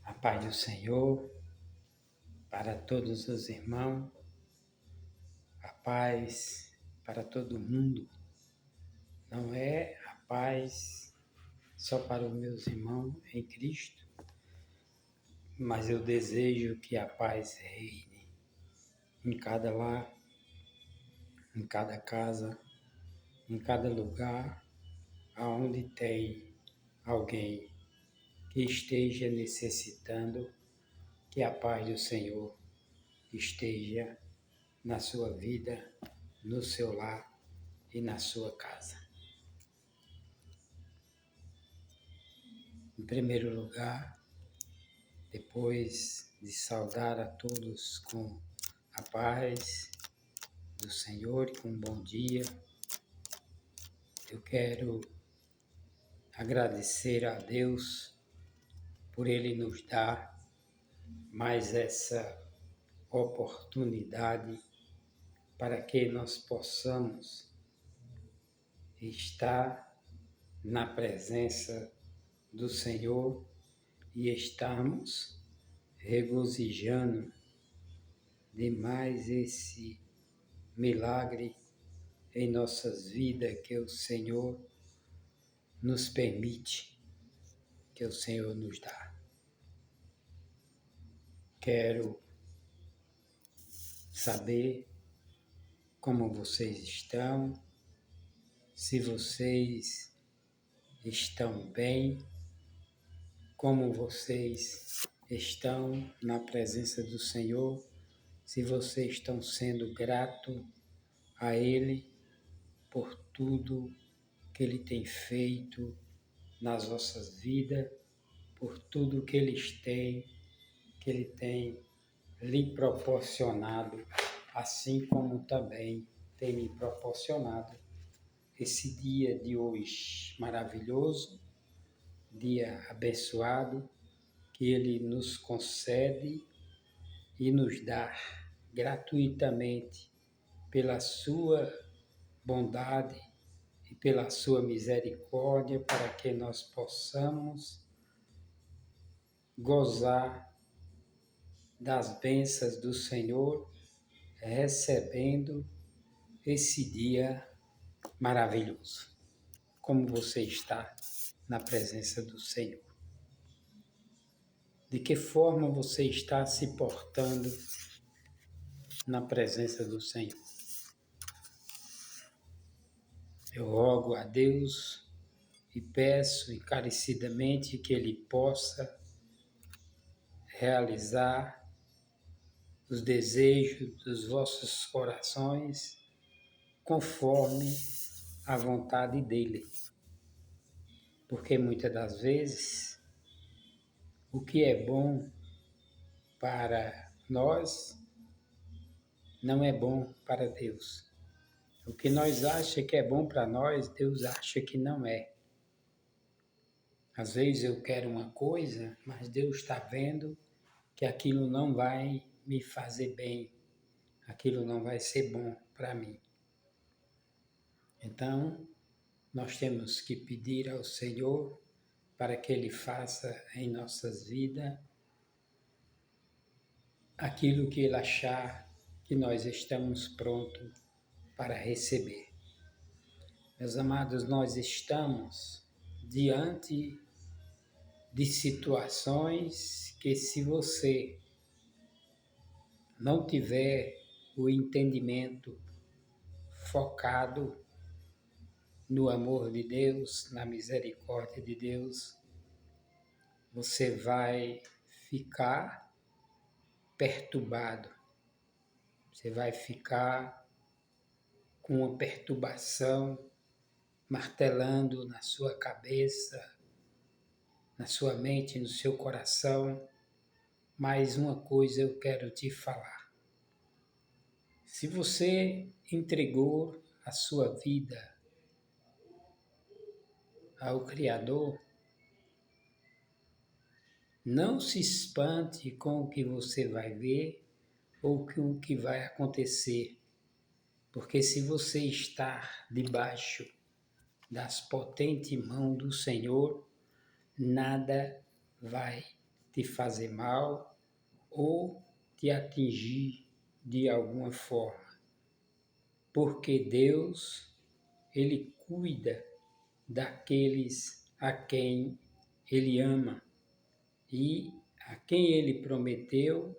A paz do Senhor para todos os irmãos, a paz para todo mundo. Não é a paz só para os meus irmãos em Cristo, mas eu desejo que a paz reine em cada lar, em cada casa, em cada lugar, aonde tem alguém que esteja necessitando que a paz do Senhor esteja na sua vida, no seu lar e na sua casa. Em primeiro lugar, depois de saudar a todos com a paz do Senhor e com um bom dia, eu quero agradecer a Deus por Ele nos dar mais essa oportunidade para que nós possamos estar na presença do Senhor e estarmos regozijando de mais esse milagre em nossas vidas que o Senhor nos permite, que o Senhor nos dá. Quero saber como vocês estão, se vocês estão bem, como vocês estão na presença do Senhor, se vocês estão sendo gratos a Ele por tudo que Ele tem feito nas vossas vidas, por tudo que que Ele tem lhe proporcionado, assim como também tem me proporcionado esse dia de hoje maravilhoso, dia abençoado, que Ele nos concede e nos dá gratuitamente pela sua bondade e pela sua misericórdia, para que nós possamos gozar das bênçãos do Senhor, recebendo esse dia maravilhoso. Como você está na presença do Senhor? De que forma você está se portando na presença do Senhor? Eu rogo a Deus e peço encarecidamente que Ele possa realizar os desejos dos vossos corações conforme a vontade dEle. Porque muitas das vezes o que é bom para nós não é bom para Deus. O que nós achamos que é bom para nós, Deus acha que não é. Às vezes eu quero uma coisa, mas Deus está vendo que aquilo não vai me fazer bem, aquilo não vai ser bom para mim. Então, nós temos que pedir ao Senhor para que Ele faça em nossas vidas aquilo que Ele achar que nós estamos prontos para receber. Meus amados, nós estamos diante de situações que, se você não tiver o entendimento focado no amor de Deus, na misericórdia de Deus, você vai ficar perturbado, você vai ficar com uma perturbação martelando na sua cabeça, na sua mente, no seu coração. Mas uma coisa eu quero te falar. Se você entregou a sua vida ao Criador, não se espante com o que você vai ver ou com o que vai acontecer, porque se você está debaixo das potentes mãos do Senhor, nada vai te fazer mal ou te atingir de alguma forma. Porque Deus, Ele cuida daqueles a quem Ele ama e a quem Ele prometeu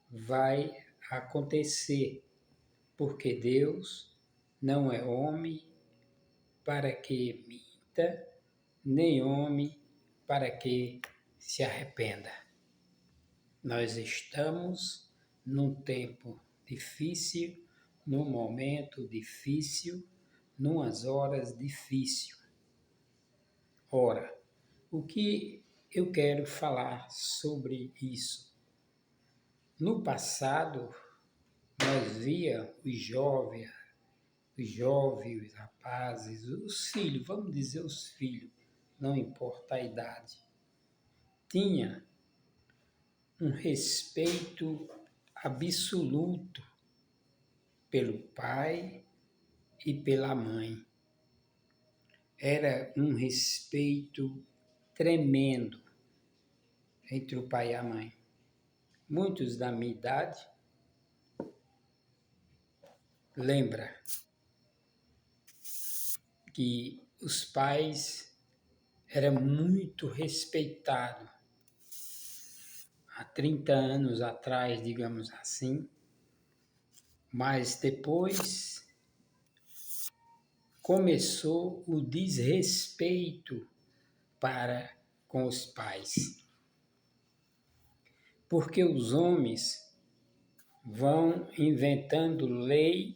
vai acontecer, porque Deus não é homem para que minta, nem homem para que se arrependa. Nós estamos num tempo difícil, num momento difícil, numas horas difíceis. Ora, o que eu quero falar sobre isso? No passado, nós via os jovens, os rapazes, os filhos, vamos dizer os filhos, não importa a idade, tinha um respeito absoluto pelo pai e pela mãe. Era um respeito tremendo entre o pai e a mãe. Muitos da minha idade lembram que os pais eram muito respeitados. Há 30 anos atrás, digamos assim, mas depois começou o desrespeito para com os pais. Porque os homens vão inventando lei,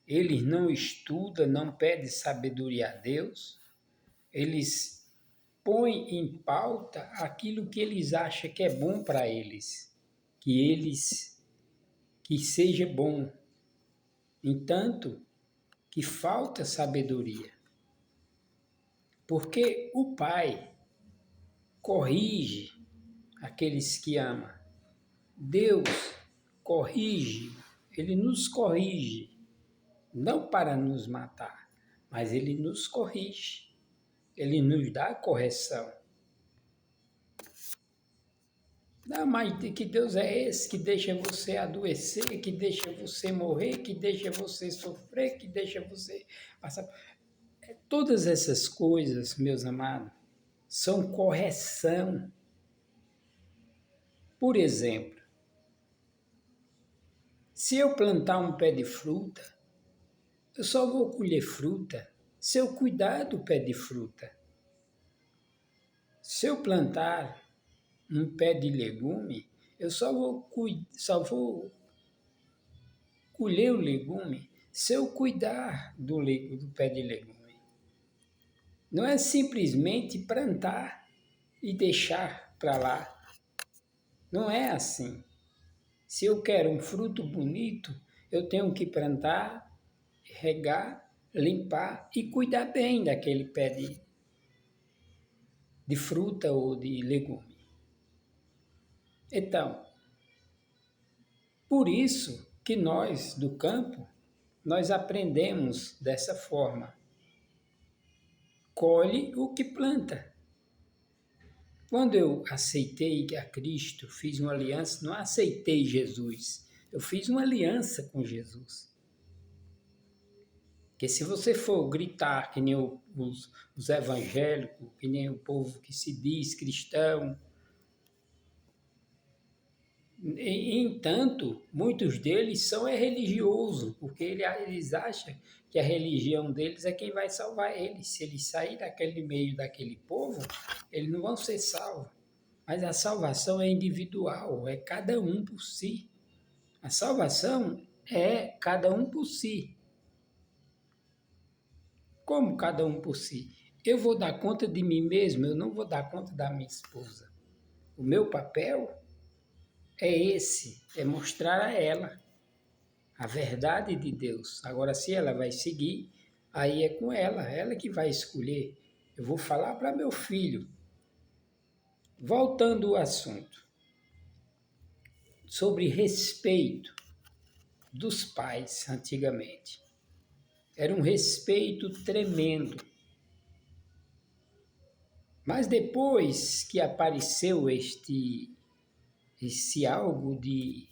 eles não estudam, não pedem sabedoria a Deus, eles põem em pauta aquilo que eles acham que é bom para eles, que seja bom. Entanto, que falta sabedoria. Porque o pai corrige aqueles que ama. Deus corrige, ele nos corrige, não para nos matar, mas ele nos corrige, ele nos dá correção. Não, mas que Deus é esse que deixa você adoecer, que deixa você morrer, que deixa você sofrer, que deixa você passar. Todas essas coisas, meus amados, são correção. Por exemplo, se eu plantar um pé de fruta, eu só vou colher fruta se eu cuidar do pé de fruta. Se eu plantar um pé de legume, eu só vou colher o legume se eu cuidar do pé de legume. Não é simplesmente plantar e deixar para lá. Não é assim. Se eu quero um fruto bonito, eu tenho que plantar, regar, limpar e cuidar bem daquele pé de fruta ou de legume. Então, por isso que nós do campo, nós aprendemos dessa forma. Colhe o que planta. Quando eu aceitei a Cristo, fiz uma aliança, não aceitei Jesus, eu fiz uma aliança com Jesus. Porque se você for gritar que nem os evangélicos, que nem o povo que se diz cristão, entanto, muitos deles são religiosos, porque eles acham que a religião deles é quem vai salvar eles. Se eles saírem daquele meio daquele povo, eles não vão ser salvos. Mas a salvação é individual, é cada um por si. A salvação é cada um por si. Como cada um por si? Eu vou dar conta de mim mesmo, eu não vou dar conta da minha esposa. O meu papel é esse, é mostrar a ela a verdade de Deus. Agora, se ela vai seguir, aí é com ela que vai escolher. Eu vou falar para meu filho. Voltando ao assunto, sobre respeito dos pais antigamente. Era um respeito tremendo. Mas depois que apareceu esse algo de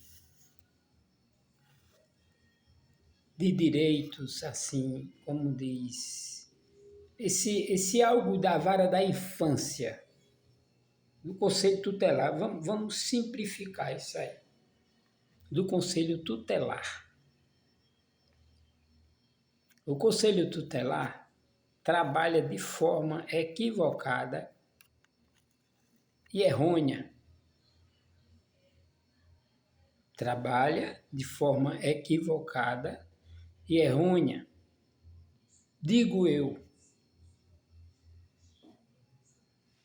direitos, assim, como diz, esse algo da vara da infância, do Conselho Tutelar, vamos simplificar isso aí, do Conselho Tutelar. O Conselho Tutelar trabalha de forma equivocada e errônea. Trabalha de forma equivocada e errônea. Digo eu,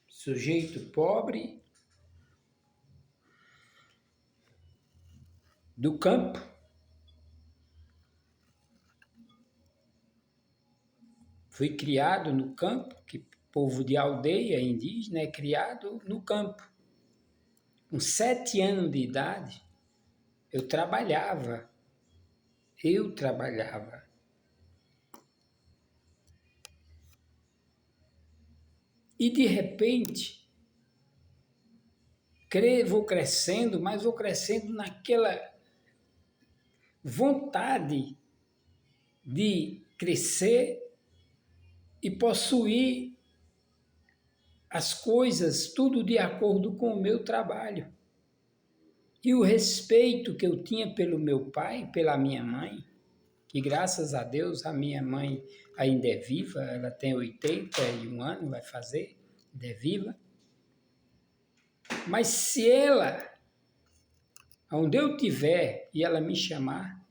sujeito pobre do campo, fui criado no campo, que povo de aldeia indígena é criado no campo. Com 7 anos de idade, eu trabalhava. E de repente, vou crescendo, mas vou crescendo naquela vontade de crescer e possuir as coisas tudo de acordo com o meu trabalho. E o respeito que eu tinha pelo meu pai, pela minha mãe, que graças a Deus a minha mãe ainda é viva, ela tem 81 anos, vai fazer, ainda é viva. Mas se ela, onde eu estiver e ela me chamar,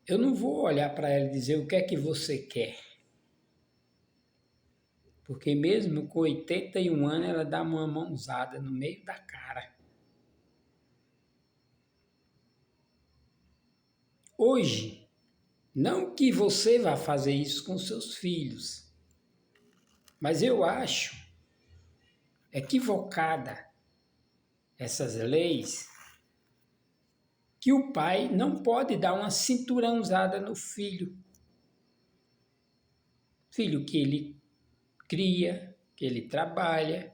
eu não vou olhar para ela e dizer o que é que você quer. Porque mesmo com 81 anos, ela dá uma mãozada no meio da cara. Hoje, não que você vá fazer isso com seus filhos, mas eu acho equivocada essas leis que o pai não pode dar uma cinturãozada no filho. Filho que ele cria, que ele trabalha,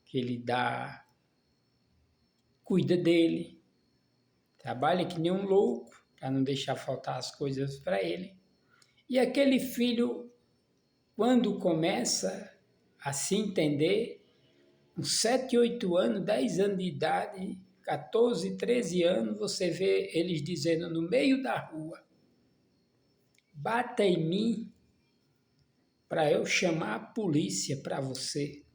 que ele cuida dele, trabalha que nem um louco para não deixar faltar as coisas para ele. E aquele filho, quando começa a se entender, com 7, 8 anos, 10 anos de idade, 14, 13 anos, você vê eles dizendo no meio da rua: bata em mim para eu chamar a polícia para você.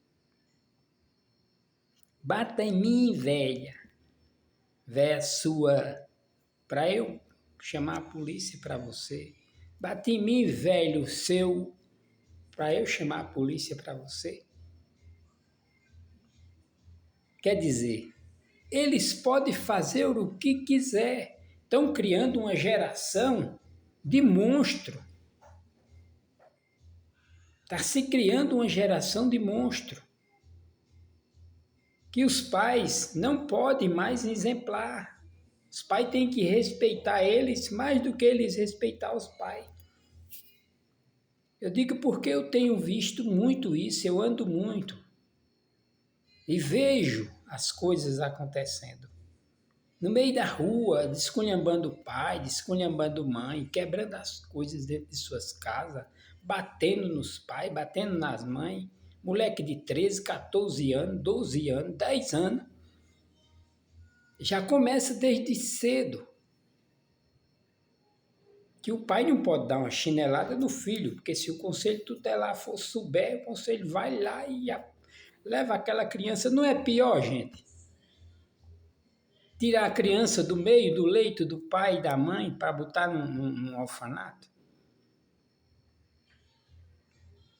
Bata em mim, velha sua, para eu chamar a polícia para você. Bata em mim, velho seu, para eu chamar a polícia para você. Quer dizer, eles podem fazer o que quiser. Estão criando uma geração de monstro. Está se criando uma geração de monstro. Que os pais não podem mais exemplar. Os pais têm que respeitar eles mais do que eles respeitar os pais. Eu digo porque eu tenho visto muito isso, eu ando muito. E vejo as coisas acontecendo. No meio da rua, desculhambando o pai, desculhambando mãe, quebrando as coisas dentro de suas casas, batendo nos pais, batendo nas mães. Moleque de 13, 14 anos, 12 anos, 10 anos. Já começa desde cedo. Que o pai não pode dar uma chinelada no filho, porque se o conselho tutelar for souber, o conselho vai lá e leva aquela criança. Não é pior, gente? Tirar a criança do meio do leito do pai e da mãe para botar num orfanato?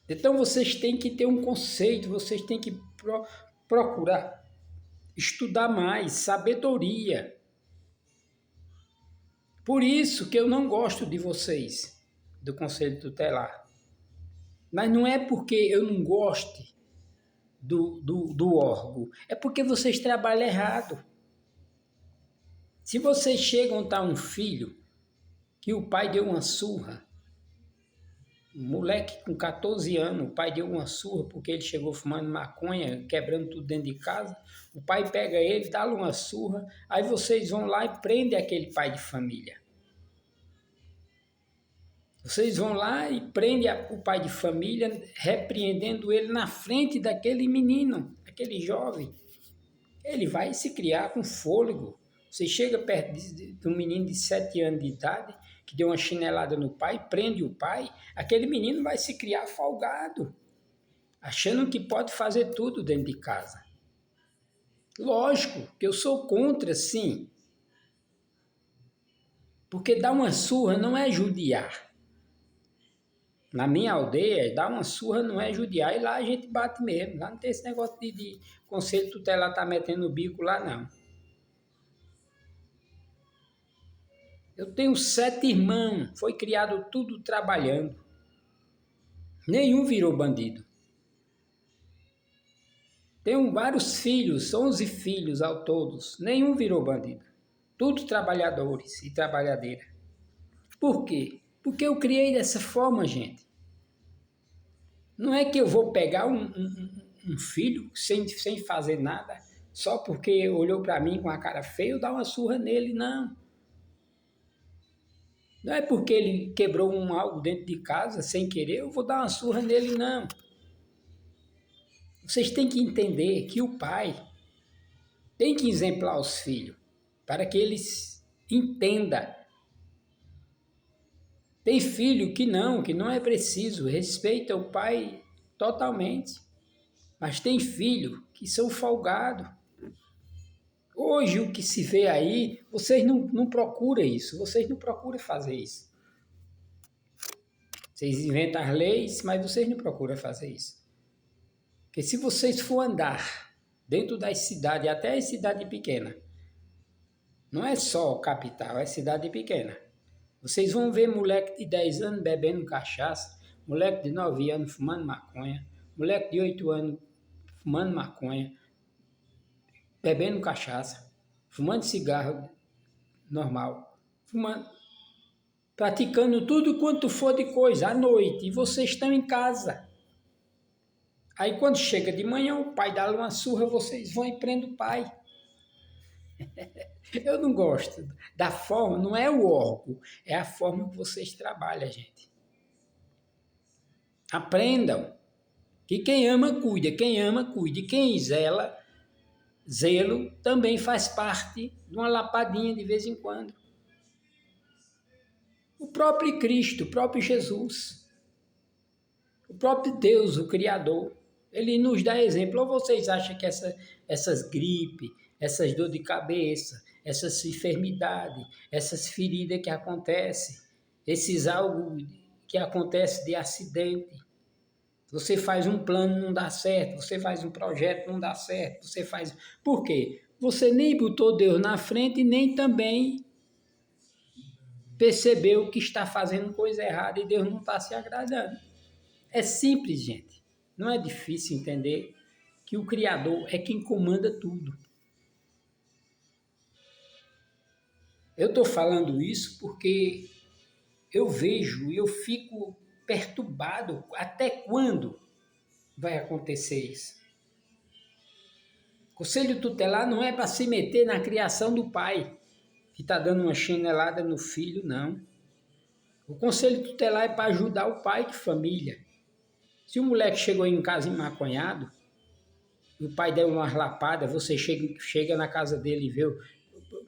Então vocês têm que ter um conceito, vocês têm que procurar estudar mais, sabedoria. Por isso que eu não gosto de vocês, do Conselho Tutelar. Mas não é porque eu não goste do órgão, é porque vocês trabalham errado. Se vocês chegam a um filho que o pai deu uma surra, Um moleque com 14 anos, o pai deu uma surra porque ele chegou fumando maconha, quebrando tudo dentro de casa. O pai pega ele, dá-lhe uma surra, aí vocês vão lá e prendem aquele pai de família. Vocês vão lá e prendem o pai de família, repreendendo ele na frente daquele menino, daquele jovem. Ele vai se criar com fôlego. Você chega perto de um menino de 7 anos de idade, que deu uma chinelada no pai, prende o pai, aquele menino vai se criar folgado, achando que pode fazer tudo dentro de casa. Lógico que eu sou contra, sim, porque dar uma surra não é judiar. Na minha aldeia, dar uma surra não é judiar, e lá a gente bate mesmo. Lá não tem esse negócio de conselho tutelar tá metendo o bico lá, não. Eu tenho 7 irmãos, foi criado tudo trabalhando. Nenhum virou bandido. Tenho vários filhos, 11 filhos ao todos, nenhum virou bandido. Tudo trabalhadores e trabalhadeira. Por quê? Porque eu criei dessa forma, gente. Não é que eu vou pegar um filho sem fazer nada, só porque olhou para mim com a cara feia, eu dar uma surra nele, não. Não é porque ele quebrou algo dentro de casa sem querer, eu vou dar uma surra nele, não. Vocês têm que entender que o pai tem que exemplar os filhos, para que eles entendam. Tem filho que não é preciso, respeita o pai totalmente. Mas tem filho que são folgados. Hoje o que se vê aí, vocês não procuram isso, vocês não procuram fazer isso. Vocês inventam as leis, mas vocês não procuram fazer isso. Porque se vocês for andar dentro das cidades, até as cidades pequenas, não é só capital, é cidade pequena. Vocês vão ver moleque de 10 anos bebendo cachaça, moleque de 9 anos fumando maconha, moleque de 8 anos fumando maconha, bebendo cachaça, fumando cigarro normal, fumando, praticando tudo quanto for de coisa à noite, e vocês estão em casa. Aí quando chega de manhã, o pai dá uma surra, vocês vão e prendem o pai. Eu não gosto da forma, não é o órgão, é a forma que vocês trabalham, gente. Aprendam que quem ama, cuida, e quem zela, zelo também faz parte de uma lapadinha de vez em quando. O próprio Cristo, o próprio Jesus, o próprio Deus, o Criador, ele nos dá exemplo. Ou vocês acham que essas gripes, essas dor de cabeça, essas enfermidades, essas feridas que acontecem, esses algo que acontece de acidente, você faz um plano, não dá certo, você faz um projeto, não dá certo, você faz... Por quê? Você nem botou Deus na frente, nem também percebeu que está fazendo coisa errada e Deus não está se agradando. É simples, gente. Não é difícil entender que o Criador é quem comanda tudo. Eu estou falando isso porque eu vejo e eu fico perturbado. Até quando vai acontecer isso? O Conselho Tutelar não é para se meter na criação do pai, que está dando uma chinelada no filho, não. O Conselho Tutelar é para ajudar o pai de família. Se o moleque chegou em casa maconhado, e o pai deu uma lapada, você chega na casa dele e vê,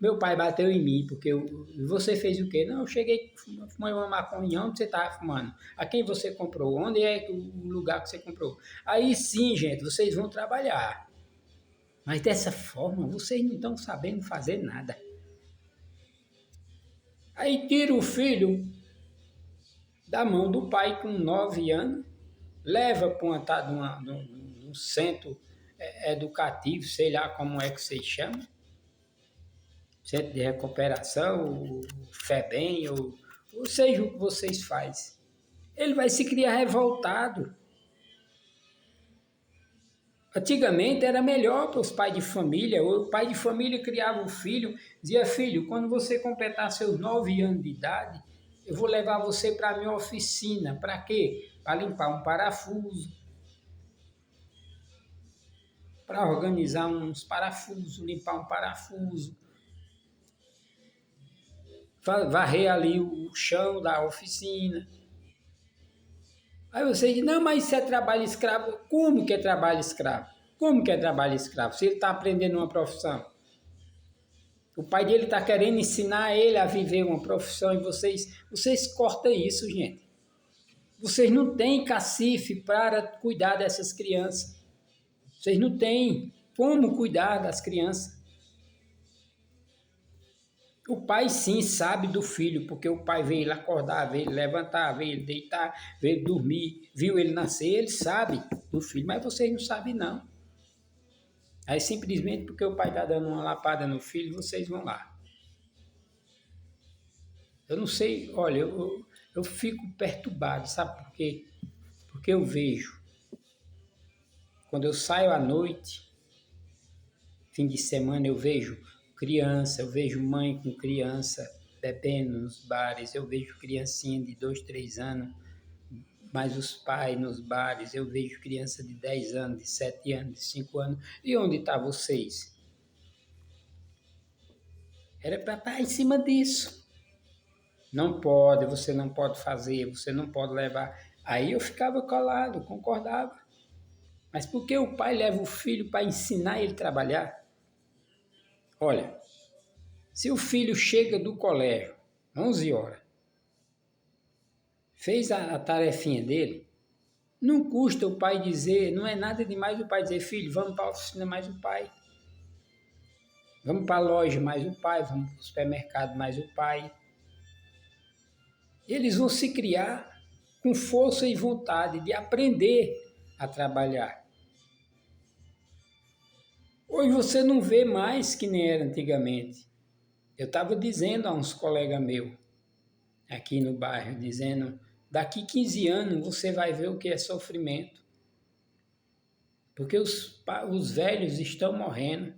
meu pai bateu em mim, porque você fez o quê? Não, eu cheguei, fumei uma maconha, onde você estava fumando? A quem você comprou? Onde é o lugar que você comprou? Aí sim, gente, vocês vão trabalhar. Mas dessa forma, vocês não estão sabendo fazer nada. Aí tira o filho da mão do pai com 9 anos, leva para um centro educativo, sei lá como é que vocês chamam, centro de recuperação, o FEBEM, ou seja o que vocês fazem. Ele vai se criar revoltado. Antigamente era melhor para os pais de família, o pai de família criava um filho, dizia, filho, quando você completar seus 9 anos de idade, Eu vou levar você para a minha oficina. Para quê? Para limpar um parafuso, para organizar uns parafusos, limpar um parafuso, varrer ali o chão da oficina. Aí você diz, não, mas isso é trabalho escravo. Como que é trabalho escravo? Como que é trabalho escravo? Se ele está aprendendo uma profissão. O pai dele está querendo ensinar ele a viver uma profissão e vocês cortam isso, gente. Vocês não têm cacife para cuidar dessas crianças. Vocês não têm como cuidar das crianças. O pai sim sabe do filho, porque o pai veio ele acordar, veio ele levantar, veio ele deitar, veio ele dormir, viu ele nascer, ele sabe do filho, mas vocês não sabem não. Aí simplesmente porque o pai está dando uma lapada no filho, vocês vão lá. Eu não sei, olha, eu fico perturbado, sabe por quê? Porque eu vejo, quando eu saio à noite, fim de semana, eu vejo criança, eu vejo mãe com criança bebendo nos bares, eu vejo criancinha de 2, 3 anos, mas os pais nos bares, eu vejo criança de 10 anos, de 7 anos, de 5 anos. E onde estão vocês? Era para estar em cima disso. Não pode, você não pode fazer, você não pode levar. Aí eu ficava colado, concordava. Mas por que o pai leva o filho para ensinar ele a trabalhar? Olha, se o filho chega do colégio, 11 horas, fez a tarefinha dele, não custa o pai dizer, não é nada demais o pai dizer, filho, vamos para a oficina mais o pai. Vamos para a loja mais o pai, vamos para o supermercado mais o pai. Eles vão se criar com força e vontade de aprender a trabalhar. Hoje você não vê mais que nem era antigamente. Eu estava dizendo a uns colegas meus aqui no bairro, dizendo, daqui 15 anos você vai ver o que é sofrimento. Porque os velhos estão morrendo.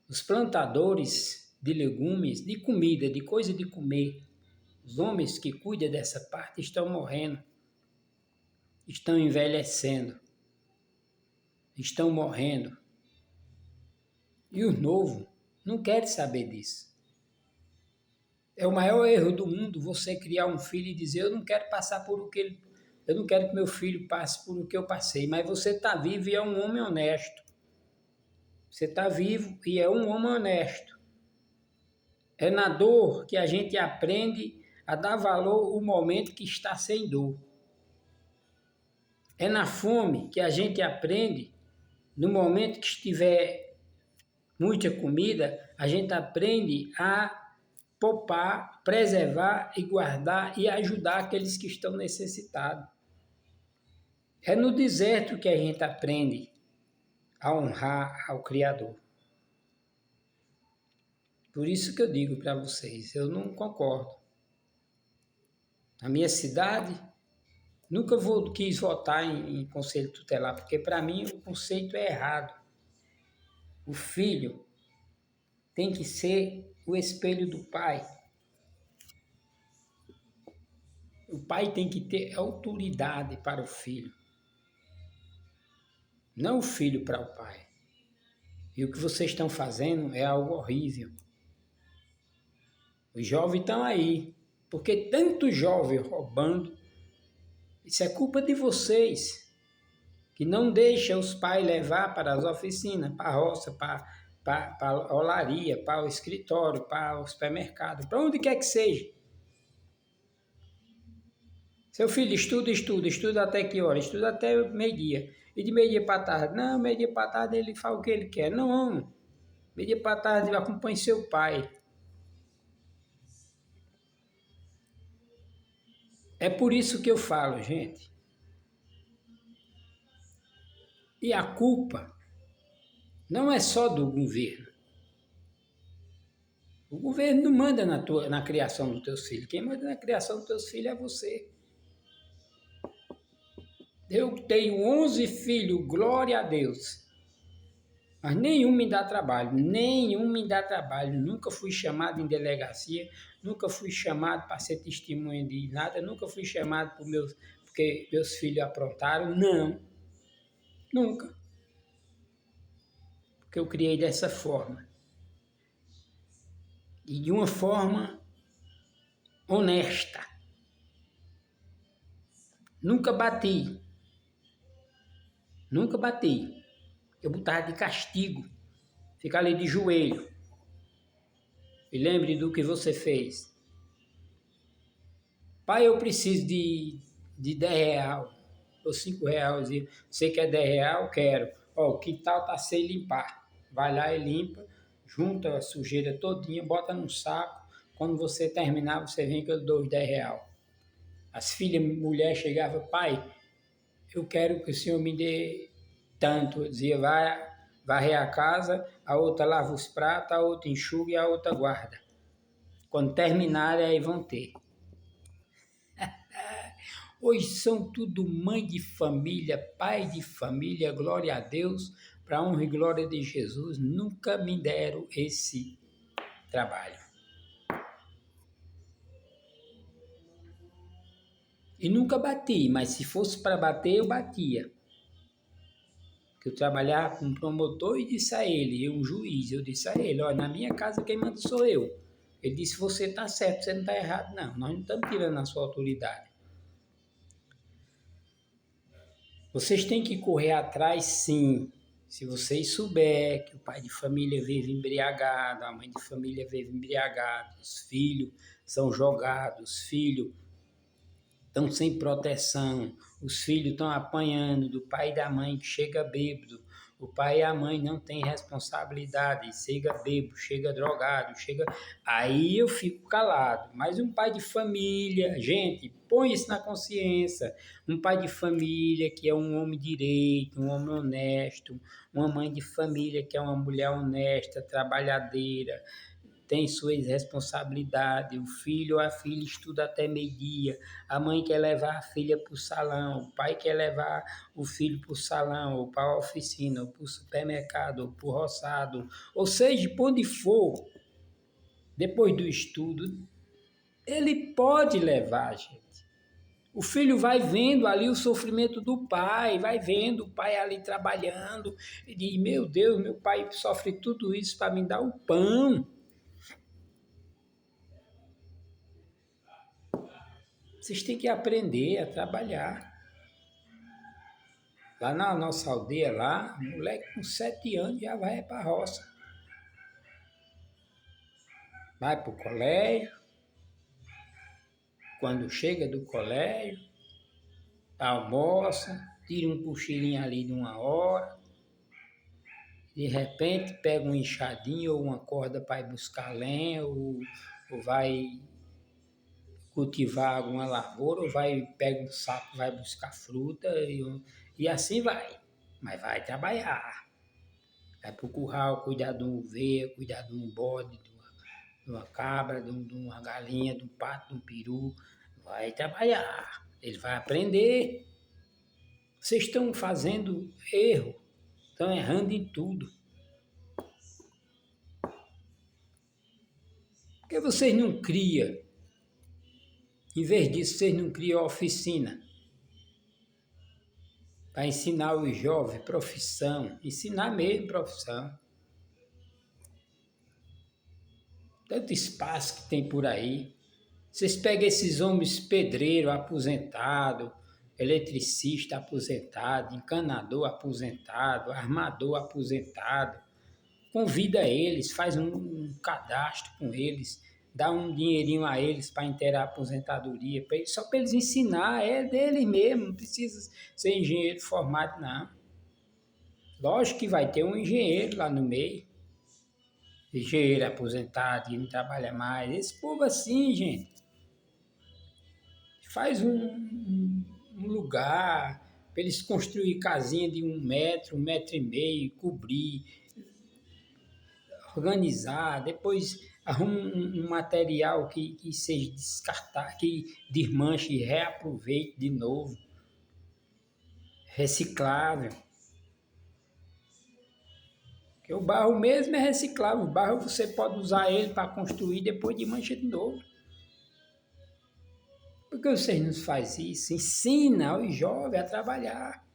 Os plantadores de legumes, de comida, de coisa de comer, os homens que cuidam dessa parte estão morrendo, estão envelhecendo, estão morrendo. E os novos não querem saber disso. É o maior erro do mundo você criar um filho e dizer, eu não quero passar por o que ele... Eu não quero que meu filho passe por o que eu passei, mas você está vivo e é um homem honesto. Você está vivo e é um homem honesto. É na dor que a gente aprende a dar valor ao momento que está sem dor. É na fome que a gente aprende, no momento que estiver muita comida, a gente aprende a poupar, preservar e guardar e ajudar aqueles que estão necessitados. É no deserto que a gente aprende a honrar ao Criador. Por isso que eu digo para vocês, eu não concordo. Na minha cidade, nunca quis votar em conselho tutelar, porque para mim o conceito é errado. O filho tem que ser o espelho do pai. O pai tem que ter autoridade para o filho, não o filho para o pai. E o que vocês estão fazendo é algo horrível. Os jovens estão aí, porque tanto jovem roubando, isso é culpa de vocês, que não deixam os pais levar para as oficinas, para a roça, para a olaria, para o escritório, para o supermercado, para onde quer que seja. Seu filho estuda até que hora? Estuda até meio-dia. E de meio-dia para tarde? Não, meio-dia para tarde ele faz o que ele quer. Não, meio-dia para tarde ele acompanha seu pai. É por isso que eu falo, gente. E a culpa não é só do governo. O governo não manda na criação dos teus filhos. Quem manda na criação dos teus filhos é você. Eu tenho 11 filhos, glória a Deus. Mas nenhum me dá trabalho, nenhum me dá trabalho. Nunca fui chamado em delegacia, nunca fui chamado para ser testemunha de nada, nunca fui chamado porque meus filhos aprontaram, não, nunca. Porque eu criei dessa forma. E de uma forma honesta. Nunca bati, nunca bati. Eu botava de castigo, ficar ali de joelho. E lembre do que você fez. Pai, eu preciso de 10 real ou 5 reais. Você quer 10 real? Quero. Ó, o quintal tá sem limpar. Vai lá e limpa, junta a sujeira todinha, bota num saco. Quando você terminar, você vem que eu dou os 10 real. As filhas, mulher chegava, pai, eu quero que o senhor me dê tanto. Eu dizia, vai varrer a casa, a outra lava os pratos, a outra enxuga e a outra guarda. Quando terminarem, aí vão ter. Hoje são tudo mãe de família, pai de família, glória a Deus, para a honra e glória de Jesus, nunca me deram esse trabalho. E nunca bati, mas se fosse para bater, eu batia. Que eu trabalhava com um promotor e disse a ele, um juiz, eu disse a ele, olha, na minha casa quem manda sou eu. Ele disse, você está certo, você não está errado, não, nós não estamos tirando a sua autoridade. Vocês têm que correr atrás, sim. Se vocês souberem que o pai de família vive embriagado, a mãe de família vive embriagada, os filhos são jogados, os filhos estão sem proteção, os filhos estão apanhando do pai e da mãe que chega bêbado, o pai e a mãe não têm responsabilidade, chega bêbado, chega drogado, chega... Aí eu fico calado. Mas um pai de família, gente, põe isso na consciência. Um pai de família que é um homem direito, um homem honesto, uma mãe de família que é uma mulher honesta, trabalhadeira, tem suas responsabilidades, o filho ou a filha estuda até meio-dia, a mãe quer levar a filha para o salão, o pai quer levar o filho para o salão, ou para a oficina, ou para o supermercado, ou para o roçado, ou seja, por onde for, depois do estudo, ele pode levar, gente. O filho vai vendo ali o sofrimento do pai, vai vendo o pai ali trabalhando, e diz, meu Deus, meu pai sofre tudo isso para me dar o pão. Vocês têm que aprender a trabalhar. Lá na nossa aldeia, lá, o moleque com 7 anos já vai para a roça. Vai para o colégio. Quando chega do colégio, almoça, tira um cochilinho ali de 1 hora. De repente, pega um enxadinho ou uma corda para ir buscar lenha, ou vai cultivar alguma lavoura, ou pega um saco, vai buscar fruta, e assim vai. Mas vai trabalhar. Vai para o curral, cuidar de uma ovelha, cuidar de um bode, de uma cabra, de uma galinha, de um pato, de um peru. Vai trabalhar. Ele vai aprender. Vocês estão fazendo erro, estão errando em tudo. Por que vocês não criam? Em vez disso, vocês não criam oficina para ensinar os jovens profissão, ensinar mesmo profissão. Tanto espaço que tem por aí. Vocês pegam esses homens pedreiro aposentado, eletricista aposentado, encanador aposentado, armador aposentado, convida eles, faz um cadastro com eles, dá um dinheirinho a eles para inteirar a aposentadoria, só para eles ensinar, é deles mesmo, não precisa ser engenheiro formado, não. Lógico que vai ter um engenheiro lá no meio, engenheiro aposentado, que não trabalha mais, esse povo assim, gente. Faz um lugar para eles construir casinha de 1 metro, 1,5 metros, cobrir, organizar, depois arruma um material que seja descartar, que desmanche e reaproveite de novo, reciclável. Porque o barro mesmo é reciclável. O barro você pode usar ele para construir depois de mancha de novo. Por que vocês não fazem isso? Ensina aos jovens a trabalhar.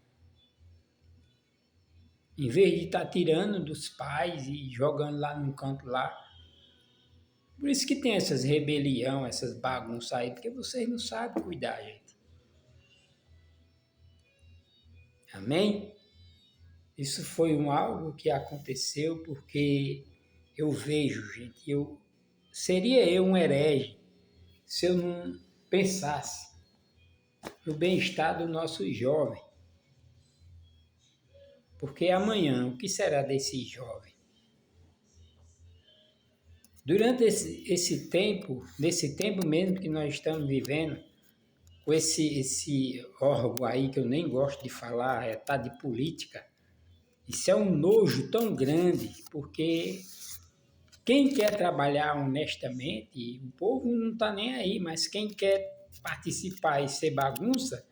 Em vez de estar tirando dos pais e jogando lá num canto lá. Por isso que tem essas rebelião, essas bagunças aí, porque vocês não sabem cuidar, gente. Amém? Isso foi algo que aconteceu porque eu vejo, gente, seria eu um herege se eu não pensasse no bem-estar do nosso jovem. Porque amanhã, o que será desse jovem? Durante esse tempo, nesse tempo mesmo que nós estamos vivendo, com esse órgão aí que eu nem gosto de falar, tá de política, isso é um nojo tão grande, porque quem quer trabalhar honestamente, o povo não está nem aí, mas quem quer participar e ser bagunça,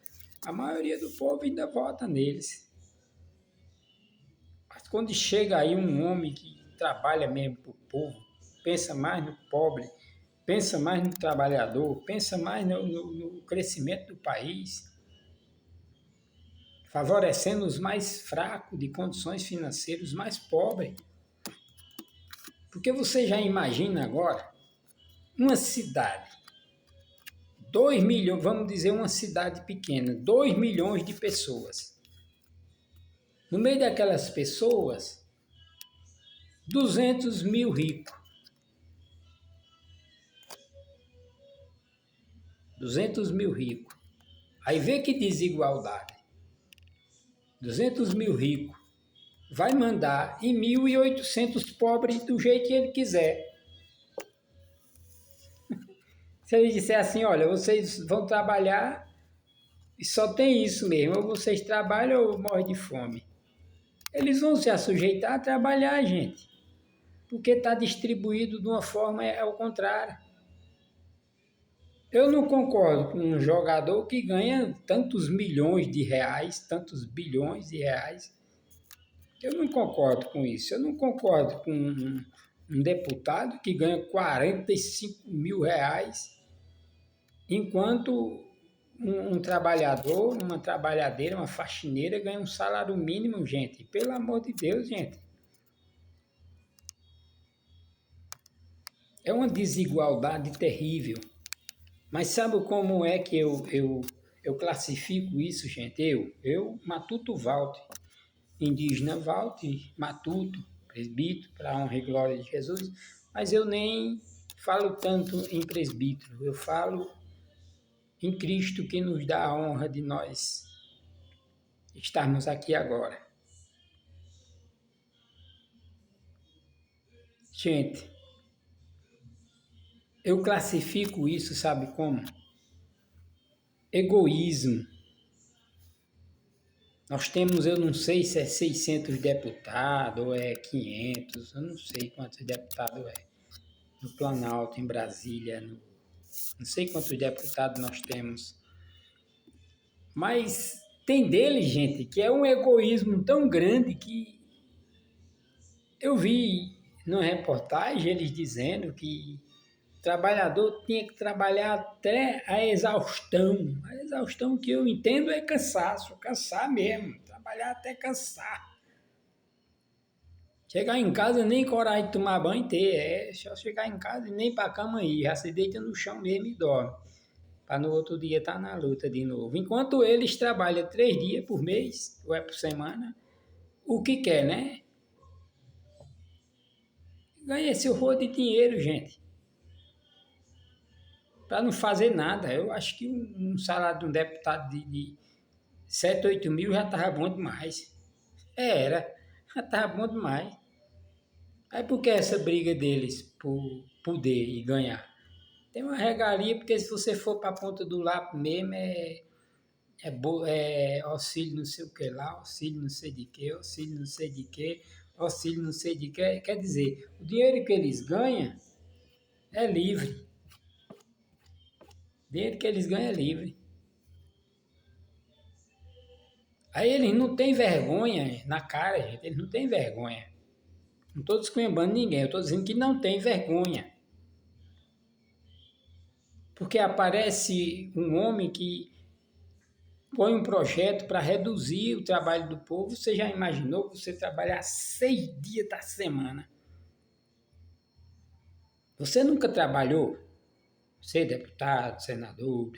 a maioria do povo ainda vota neles. Mas quando chega aí um homem que trabalha mesmo para o povo, pensa mais no pobre, pensa mais no trabalhador, pensa mais no crescimento do país, favorecendo os mais fracos de condições financeiras, os mais pobres. Porque você já imagina agora uma cidade, 2 milhões, vamos dizer uma cidade pequena, 2 milhões de pessoas. No meio daquelas pessoas, 200 mil ricos. 200 mil ricos. Aí vê que desigualdade. 200 mil ricos. Vai mandar em 1.800 pobres do jeito que ele quiser. Se ele disser assim, olha, vocês vão trabalhar e só tem isso mesmo, ou vocês trabalham ou morrem de fome. Eles vão se assujeitar a trabalhar, gente. Porque está distribuído de uma forma ao contrário. Eu não concordo com um jogador que ganha tantos milhões de reais, tantos bilhões de reais. Eu não concordo com isso. Eu não concordo com um deputado que ganha 45 mil reais, enquanto um trabalhador, uma trabalhadeira, uma faxineira ganha um salário mínimo, gente. Pelo amor de Deus, gente. É uma desigualdade terrível. Mas sabe como é que eu classifico isso, gente? Matuto Walter, indígena Walter, Matuto, presbítero, para a honra e glória de Jesus, mas eu nem falo tanto em presbítero, eu falo em Cristo que nos dá a honra de nós estarmos aqui agora. Gente, eu classifico isso, sabe como? Egoísmo. Nós temos, eu não sei se é 600 deputados ou é 500, eu não sei quantos deputados é. No Planalto, em Brasília, não sei quantos deputados nós temos. Mas tem deles, gente, que é um egoísmo tão grande que eu vi numa reportagem eles dizendo que o trabalhador tinha que trabalhar até a exaustão. A exaustão que eu entendo é cansaço, cansar mesmo, trabalhar até cansar. Chegar em casa nem coragem de tomar banho ter, é só chegar em casa e nem para a cama ir, já se deita no chão mesmo e dorme, para no outro dia estar na luta de novo. Enquanto eles trabalham 3 dias por mês, ou é por semana, o que quer, né? Ganha esse horror de dinheiro, gente, para não fazer nada. Eu acho que um salário de um deputado de 7, 8 mil já estava bom demais. Já estava bom demais. Aí por que essa briga deles por poder e ganhar? Tem uma regalia, porque se você for para a ponta do lápis mesmo, é auxílio não sei o que lá, auxílio não sei de que, auxílio não sei de que, auxílio não sei de que. Quer dizer, o dinheiro que eles ganham é livre. O dinheiro que eles ganham é livre. Aí eles não têm vergonha na cara, gente, eles não têm vergonha. Não estou descrembando ninguém, eu estou dizendo que não tem vergonha. Porque aparece um homem que põe um projeto para reduzir o trabalho do povo. Você já imaginou você trabalhar 6 dias da semana? Você nunca trabalhou? Você, deputado, senador,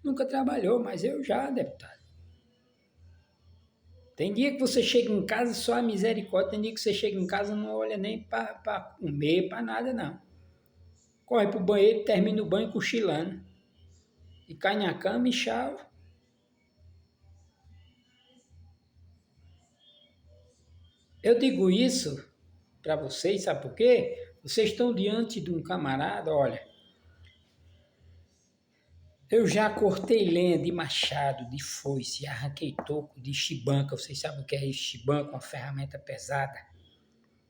nunca trabalhou, mas eu já, deputado. Tem dia que você chega em casa só a misericórdia, tem dia que você chega em casa e não olha nem para comer, para nada, não. Corre pro banheiro, termina o banho cochilando. E cai na cama e tchau. Eu digo isso para vocês, sabe por quê? Vocês estão diante de um camarada, olha. Eu já cortei lenha de machado, de foice, arranquei toco de chibanca. Vocês sabem o que é isso? Chibanca, uma ferramenta pesada.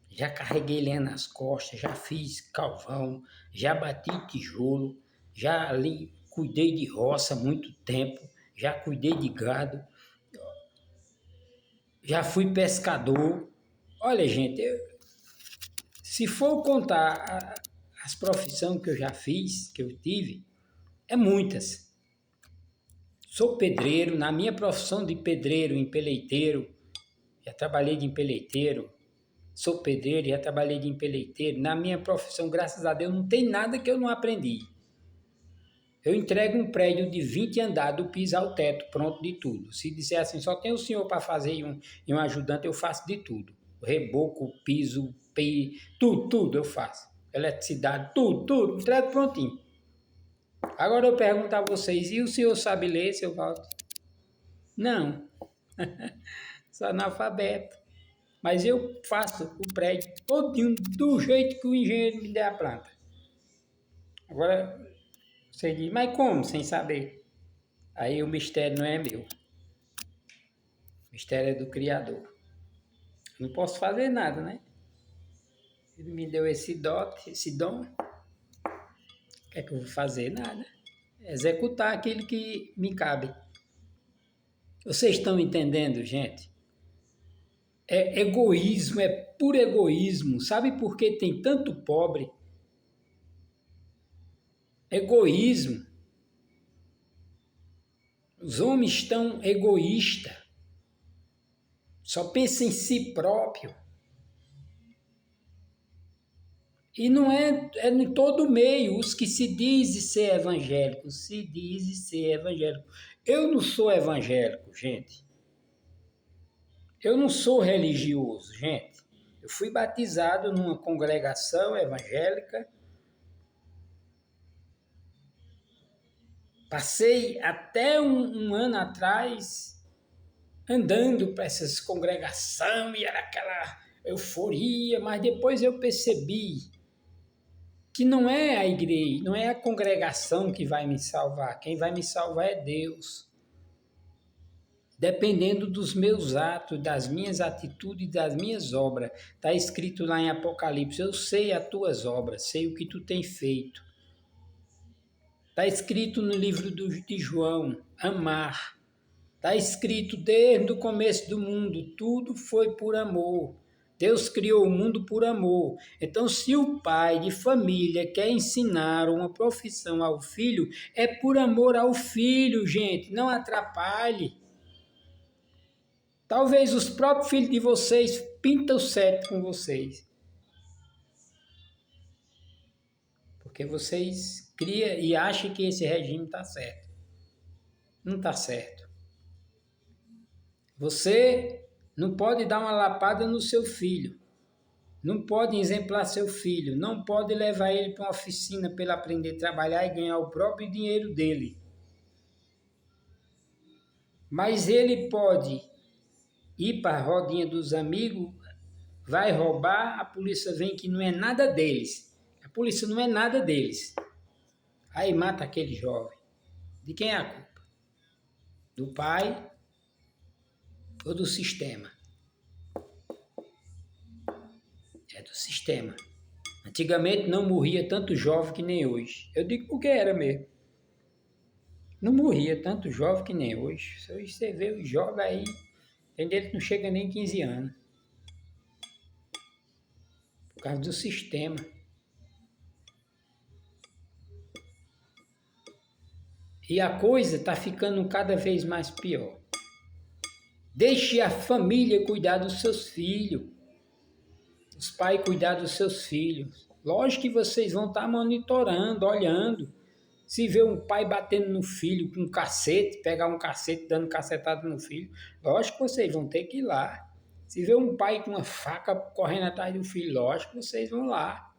Já carreguei lenha nas costas, já fiz calvão, já bati tijolo, já ali cuidei de roça há muito tempo, já cuidei de gado, já fui pescador. Olha, gente, se for contar as profissões que eu já fiz, que eu tive, é muitas. Sou pedreiro, na minha profissão de pedreiro, empeleiteiro, já trabalhei de empeleiteiro, sou pedreiro, já trabalhei de empeleiteiro. Na minha profissão, graças a Deus, não tem nada que eu não aprendi. Eu entrego um prédio de 20 andares, do piso ao teto, pronto de tudo. Se disser assim, só tem o senhor para fazer e um ajudante, eu faço de tudo. Reboco, piso, tudo eu faço. Eletricidade, tudo, entrego prontinho. Agora eu pergunto a vocês, e o senhor sabe ler, seu Valdo? Não, sou analfabeto. Mas eu faço o prédio todinho do jeito que o engenheiro me der a planta. Agora, você diz, mas como, sem saber? Aí o mistério não é meu. O mistério é do Criador. Não posso fazer nada, né? Ele me deu esse dom. O que é que eu vou fazer? Nada. Executar aquilo que me cabe. Vocês estão entendendo, gente? É egoísmo, é puro egoísmo. Sabe por que tem tanto pobre? Egoísmo. Os homens estão egoístas. Só pensam em si próprio. E não é em todo meio, os que se dizem ser evangélicos, se dizem ser evangélicos. Eu não sou evangélico, gente. Eu não sou religioso, gente. Eu fui batizado numa congregação evangélica. Passei até um ano atrás andando para essas congregações e era aquela euforia, mas depois eu percebi que não é a igreja, não é a congregação que vai me salvar. Quem vai me salvar é Deus. Dependendo dos meus atos, das minhas atitudes, das minhas obras. Está escrito lá em Apocalipse, eu sei as tuas obras, sei o que tu tem feito. Está escrito no livro de João, amar. Está escrito desde o começo do mundo, tudo foi por amor. Deus criou o mundo por amor. Então, se o pai de família quer ensinar uma profissão ao filho, é por amor ao filho, gente. Não atrapalhe. Talvez os próprios filhos de vocês pintam certo com vocês. Porque vocês criam e acham que esse regime está certo. Não está certo. Você não pode dar uma lapada no seu filho. Não pode exemplar seu filho. Não pode levar ele para uma oficina para ele aprender a trabalhar e ganhar o próprio dinheiro dele. Mas ele pode ir para a rodinha dos amigos, vai roubar, a polícia vem que não é nada deles. A polícia não é nada deles. Aí mata aquele jovem. De quem é a culpa? Do pai ou do sistema? É do sistema. Antigamente não morria tanto jovem que nem hoje. Eu digo porque era mesmo. Não morria tanto jovem que nem hoje. Hoje você vê os jovens aí, tem dele que não chega nem 15 anos. causa do sistema. E a coisa está ficando cada vez mais pior. Deixe a família cuidar dos seus filhos. Os pais cuidar dos seus filhos. Lógico que vocês vão estar monitorando, olhando. Se vê um pai batendo no filho com um cacete, pegar um cacete dando cacetada no filho, lógico que vocês vão ter que ir lá. Se vê um pai com uma faca correndo atrás do filho, lógico que vocês vão lá.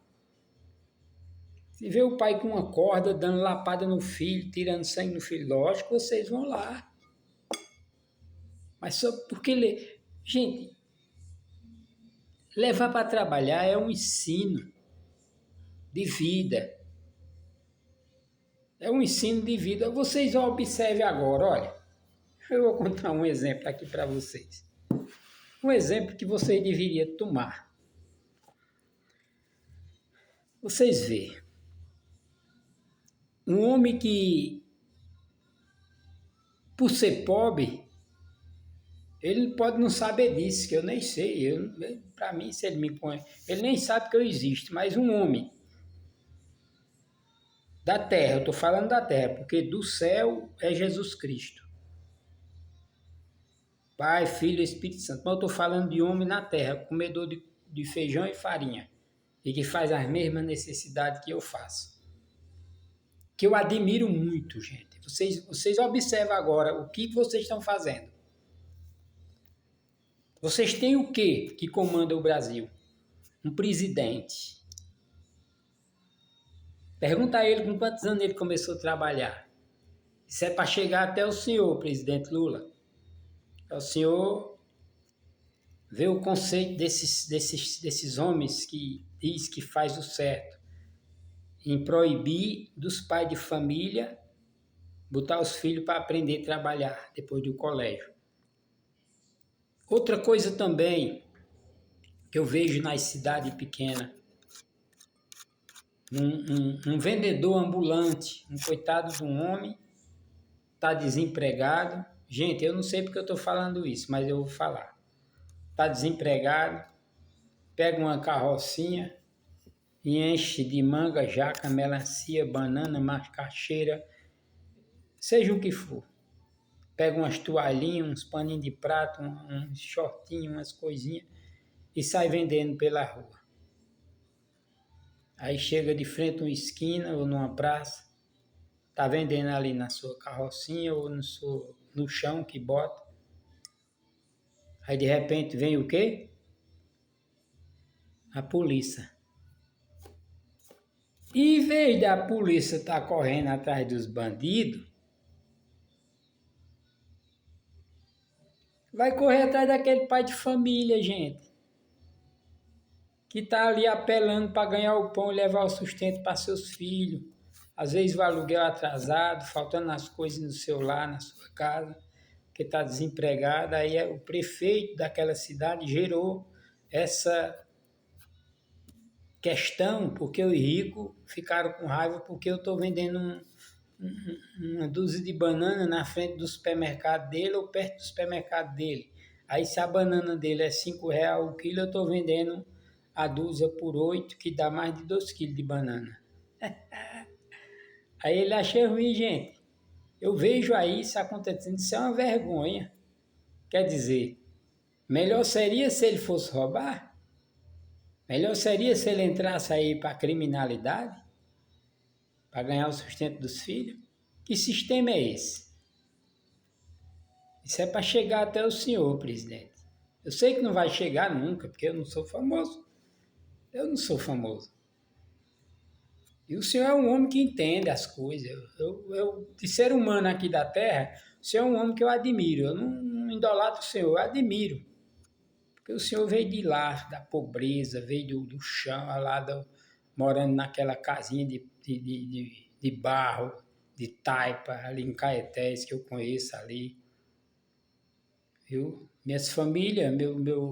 Se vê o pai com uma corda dando lapada no filho, tirando sangue no filho, lógico que vocês vão lá. Mas só porque... Gente, levar para trabalhar é um ensino de vida. É um ensino de vida. Vocês observem agora, olha. Eu vou contar um exemplo aqui para vocês. Um exemplo que vocês deveriam tomar. Vocês veem. Um homem que, por ser pobre, ele pode não saber disso, que eu nem sei. Para mim, se ele me põe... Ele nem sabe que eu existo, mas um homem da terra, eu estou falando da terra, porque do céu é Jesus Cristo. Pai, Filho e Espírito Santo. Mas eu estou falando de homem na terra, comedor de feijão e farinha, e que faz as mesmas necessidades que eu faço. Que eu admiro muito, gente. Vocês observam agora o que vocês estão fazendo. Vocês têm o quê que comanda o Brasil? Um presidente. Pergunta a ele com quantos anos ele começou a trabalhar. Isso é para chegar até o senhor, presidente Lula. É o senhor ver o conceito desses homens que diz que faz o certo em proibir dos pais de família botar os filhos para aprender a trabalhar depois do colégio. Outra coisa também que eu vejo nas cidades pequenas, um vendedor ambulante, um coitado de um homem, está desempregado. Gente, eu não sei porque eu estou falando isso, mas eu vou falar. Está desempregado, pega uma carrocinha e enche de manga, jaca, melancia, banana, macaxeira, seja o que for. Pega umas toalhinhas, uns paninhos de prato, uns shortinhos, umas coisinhas e sai vendendo pela rua. Aí chega de frente a uma esquina ou numa praça, tá vendendo ali na sua carrocinha ou no chão que bota. Aí de repente vem o quê? A polícia. E em vez da polícia estar correndo atrás dos bandidos, vai correr atrás daquele pai de família, gente, que está ali apelando para ganhar o pão e levar o sustento para seus filhos. Às vezes o aluguel atrasado, faltando as coisas no seu lar, na sua casa, que está desempregado. Aí o prefeito daquela cidade gerou essa questão, porque os ricos ficaram com raiva porque eu estou vendendo uma dúzia de banana na frente do supermercado dele ou perto do supermercado dele. Aí se a banana dele é R$5 o quilo, eu estou vendendo a dúzia por 8, que dá mais de 2 quilos de banana. Aí ele acha ruim, gente. Eu vejo aí isso acontecendo, isso é uma vergonha. Quer dizer, melhor seria se ele fosse roubar? Melhor seria se ele entrasse aí para a criminalidade? Para ganhar o sustento dos filhos? Que sistema é esse? Isso é para chegar até o senhor, presidente. Eu sei que não vai chegar nunca, porque eu não sou famoso. Eu não sou famoso. E o senhor é um homem que entende as coisas. De ser humano aqui da Terra, o senhor é um homem que eu admiro. Eu não idolatro o senhor, eu admiro. Porque o senhor veio de lá, da pobreza, veio do chão, morando naquela casinha de barro, de taipa, ali em Caetés, que eu conheço ali. Viu? Minhas famílias,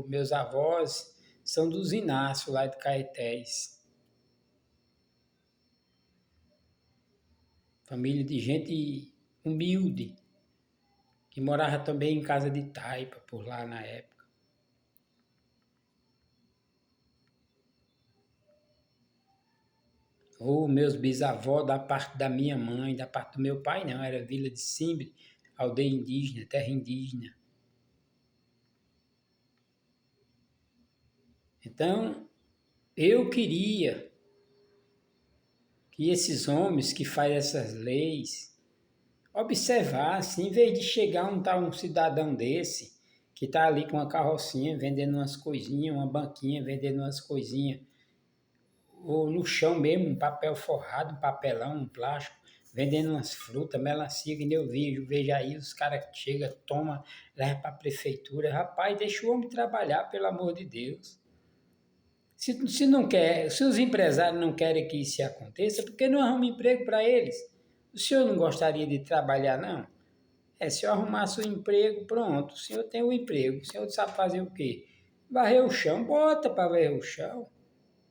meus avós, são dos Inácio, lá de Caetés. Família de gente humilde, que morava também em casa de taipa, por lá na época. ou meus bisavós, da parte da minha mãe, da parte do meu pai, não, era Vila de Simbre, aldeia indígena, terra indígena. Então, eu queria que esses homens que fazem essas leis observassem, em vez de chegar um cidadão desse, que está ali com uma carrocinha vendendo umas coisinhas, uma banquinha vendendo umas coisinhas, ou no chão mesmo, um papel forrado, um papelão, um plástico, vendendo umas frutas, melancia, que nem eu vejo aí, os caras chegam, tomam, levam para a prefeitura. Rapaz, deixa o homem trabalhar, pelo amor de Deus. Se não quer, se os empresários não querem que isso aconteça, por que não arruma emprego para eles? O senhor não gostaria de trabalhar, não? Se eu arrumasse um emprego, pronto, o senhor tem um emprego, o senhor sabe fazer o quê? Varrer o chão, bota para varrer o chão,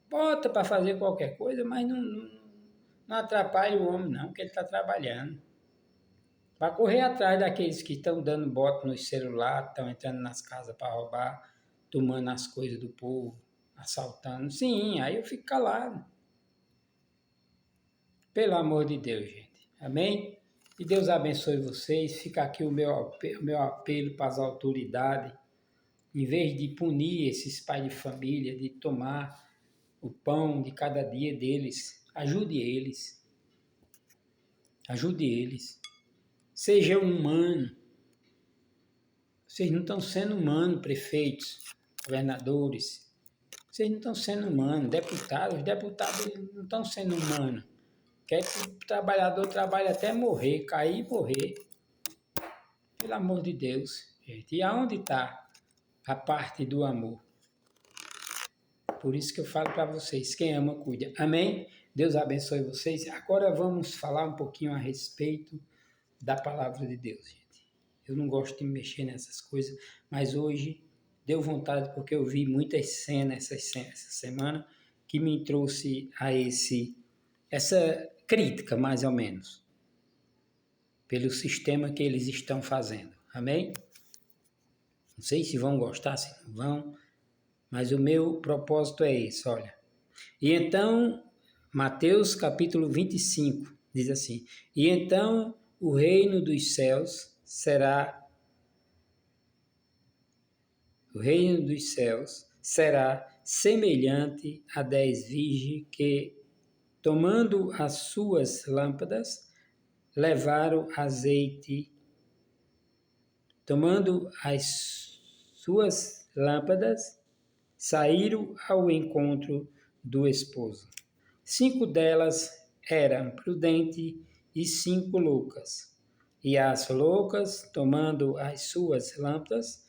bota para fazer qualquer coisa, mas não atrapalhe o homem, não, que ele está trabalhando. Para correr atrás daqueles que estão dando bota no celular, estão entrando nas casas para roubar, tomando as coisas do povo, assaltando. Sim, aí eu fico calado. Pelo amor de Deus, gente. Amém? Que Deus abençoe vocês. Fica aqui o meu apelo para as autoridades. Em vez de punir esses pais de família, de tomar o pão de cada dia deles, ajude eles. Ajude eles. Seja humano. Vocês não estão sendo humanos, prefeitos, governadores. Vocês não estão sendo humanos. Os deputados não estão sendo humanos. Quer que o trabalhador trabalhe até morrer, cair e morrer. Pelo amor de Deus, gente. E aonde está a parte do amor? Por isso que eu falo para vocês, quem ama, cuida. Amém? Deus abençoe vocês. Agora vamos falar um pouquinho a respeito da palavra de Deus, gente. Eu não gosto de mexer nessas coisas, mas hoje deu vontade porque eu vi muitas cenas essa semana que me trouxe a essa crítica, mais ou menos, pelo sistema que eles estão fazendo. Amém? Não sei se vão gostar, se não vão, mas o meu propósito é esse, olha. E então, Mateus capítulo 25 diz assim: E então o reino dos céus será semelhante a 10 virgens que, tomando as suas lâmpadas, levaram azeite. Tomando as suas lâmpadas, saíram ao encontro do esposo. 5 delas eram prudentes e 5 loucas. E as loucas, tomando as suas lâmpadas,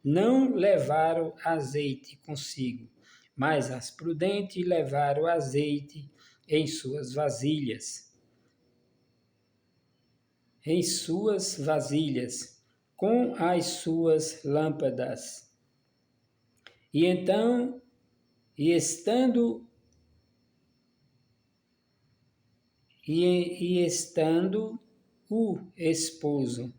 não levaram azeite consigo, mas as prudentes levaram azeite em suas vasilhas. Com as suas lâmpadas. E então, estando o esposo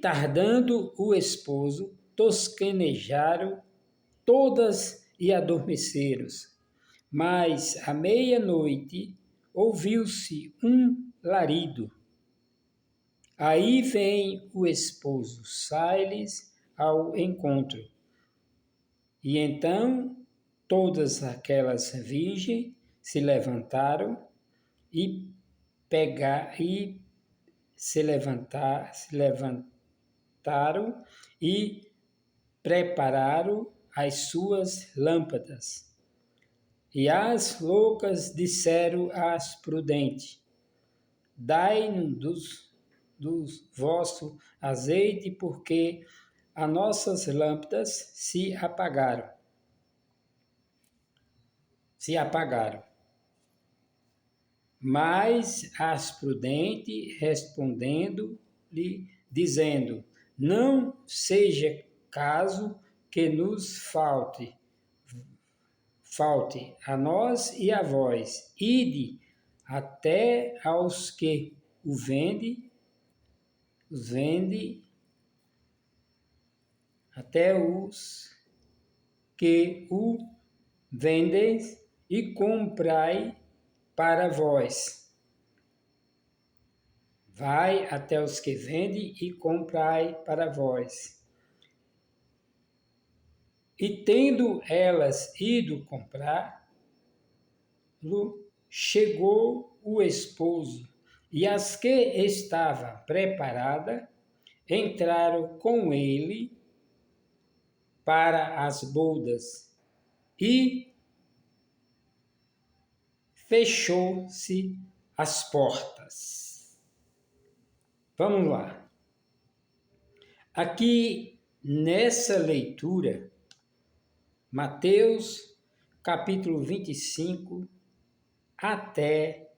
tardando o esposo, tosquenejaram todas e adormeceram. Mas à meia-noite ouviu-se um larido. Aí vem o esposo, sai-lhes ao encontro. E então todas aquelas virgens se levantaram e prepararam as suas lâmpadas. E as loucas disseram às prudentes: Dai-nos do vosso azeite, porque as nossas lâmpadas se apagaram. Mas as prudentes respondendo-lhe, dizendo: Não seja caso que nos falte a nós e a vós. Ide até aos que os vende, até os que o vendeis e comprai para vós. Vai até os que vendem e comprai para vós. E tendo elas ido comprar, chegou o esposo, e as que estavam preparadas entraram com ele para as bodas, e fechou-se as portas. Vamos lá. Aqui nessa leitura, Mateus capítulo 25 até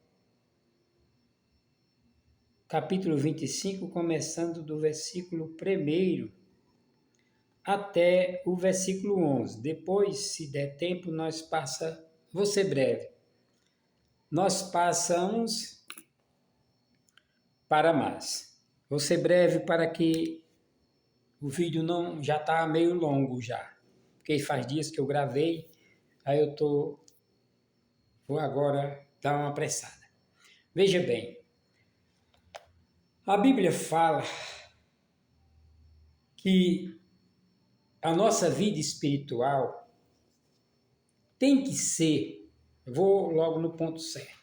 capítulo 25, começando do versículo 1 até o versículo 11. Depois, se der tempo, vou ser breve. Nós passamos para mais. Vou ser breve para que o vídeo não já está meio longo já, porque faz dias que eu gravei, aí vou agora dar uma apressada. Veja bem, a Bíblia fala que a nossa vida espiritual tem que ser, vou logo no ponto certo,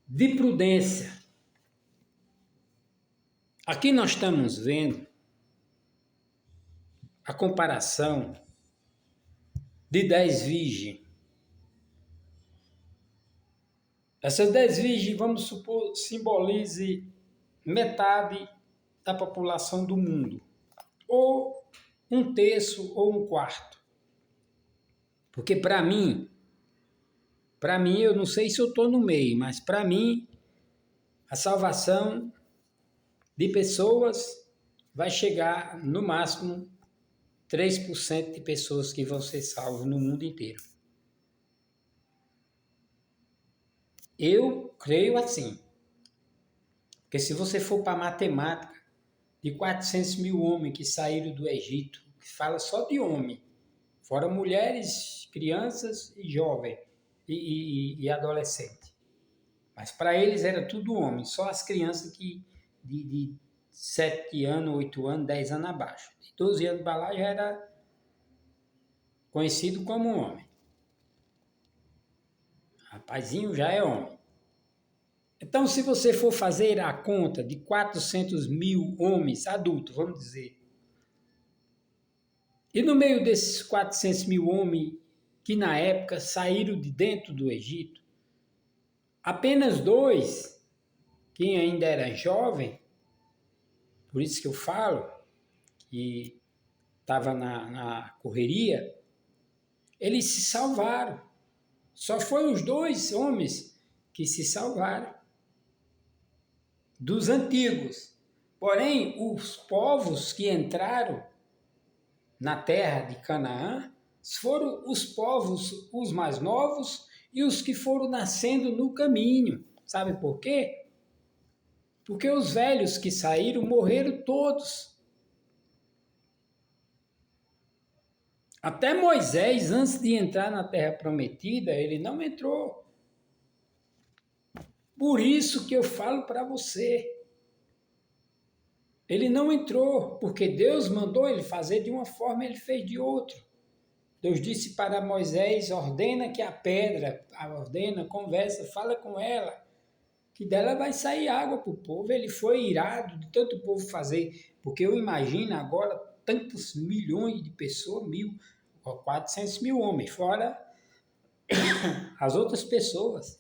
de prudência. Aqui nós estamos vendo a comparação de 10 virgens. Essas 10 virgens, vamos supor, simbolize metade da população do mundo, ou um terço ou um quarto. Porque para mim, eu não sei se eu estou no meio, mas para mim, a salvação de pessoas vai chegar no máximo 3% de pessoas que vão ser salvas no mundo inteiro. Eu creio assim. Porque se você for para a matemática, de 400 mil homens que saíram do Egito, que fala só de homem, fora mulheres, crianças e jovens e adolescentes. Mas para eles era tudo homem, só as crianças que de 7 anos, 8 anos, 10 anos abaixo. De 12 anos para lá já era conhecido como homem. Rapazinho já é homem. Então, se você for fazer a conta de 400 mil homens adultos, vamos dizer, e no meio desses 400 mil homens que na época saíram de dentro do Egito, apenas 2, quem ainda era jovem, por isso que eu falo que estava na correria, eles se salvaram. Só foram os 2 homens que se salvaram dos antigos. Porém, os povos que entraram na terra de Canaã foram os povos, os mais novos e os que foram nascendo no caminho. Sabe por quê? Porque os velhos que saíram morreram todos. Até Moisés, antes de entrar na terra prometida, ele não entrou. Por isso que eu falo para você. Ele não entrou, porque Deus mandou ele fazer de uma forma, ele fez de outra. Deus disse para Moisés, ordena que a pedra, conversa, fala com ela, que dela vai sair água para o povo. Ele foi irado de tanto o povo fazer, porque eu imagino agora tantos milhões de pessoas, 400 mil homens, fora as outras pessoas.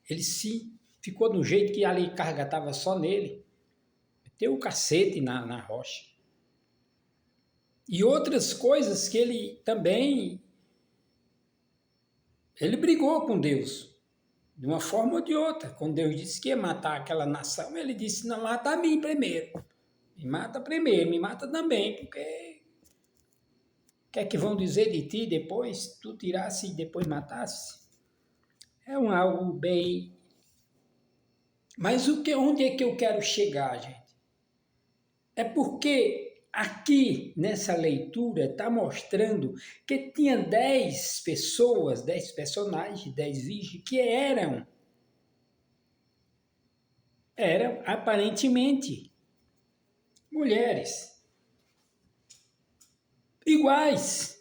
Ele ficou do jeito que ali carga estava só nele, meteu o cacete na rocha. E outras coisas que ele também, ele brigou com Deus, de uma forma ou de outra. Quando Deus disse que ia matar aquela nação, ele disse, não, mata a mim primeiro. Me mata primeiro, me mata também, porque o que é que vão dizer de ti depois? Tu tirasse e depois matasse? É algo bem... Mas onde é que eu quero chegar, gente? É porque aqui nessa leitura está mostrando que tinha 10 pessoas, 10 personagens, 10 virgens que eram aparentemente mulheres iguais.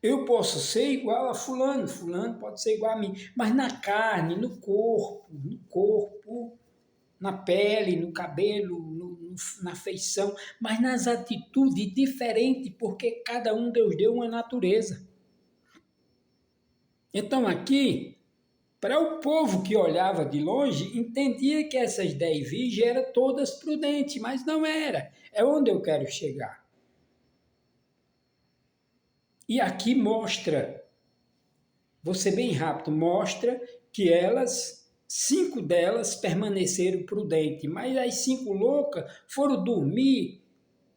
Eu posso ser igual a fulano, fulano pode ser igual a mim, mas na carne, no corpo, na pele, no cabelo, na feição, mas nas atitudes diferentes, porque cada um Deus deu uma natureza. Então aqui, para o povo que olhava de longe, entendia que essas 10 virgens eram todas prudentes, mas não era. É onde eu quero chegar. E aqui mostra, vou ser bem rápido, mostra que 5 delas permaneceram prudentes, mas as 5 loucas foram dormir,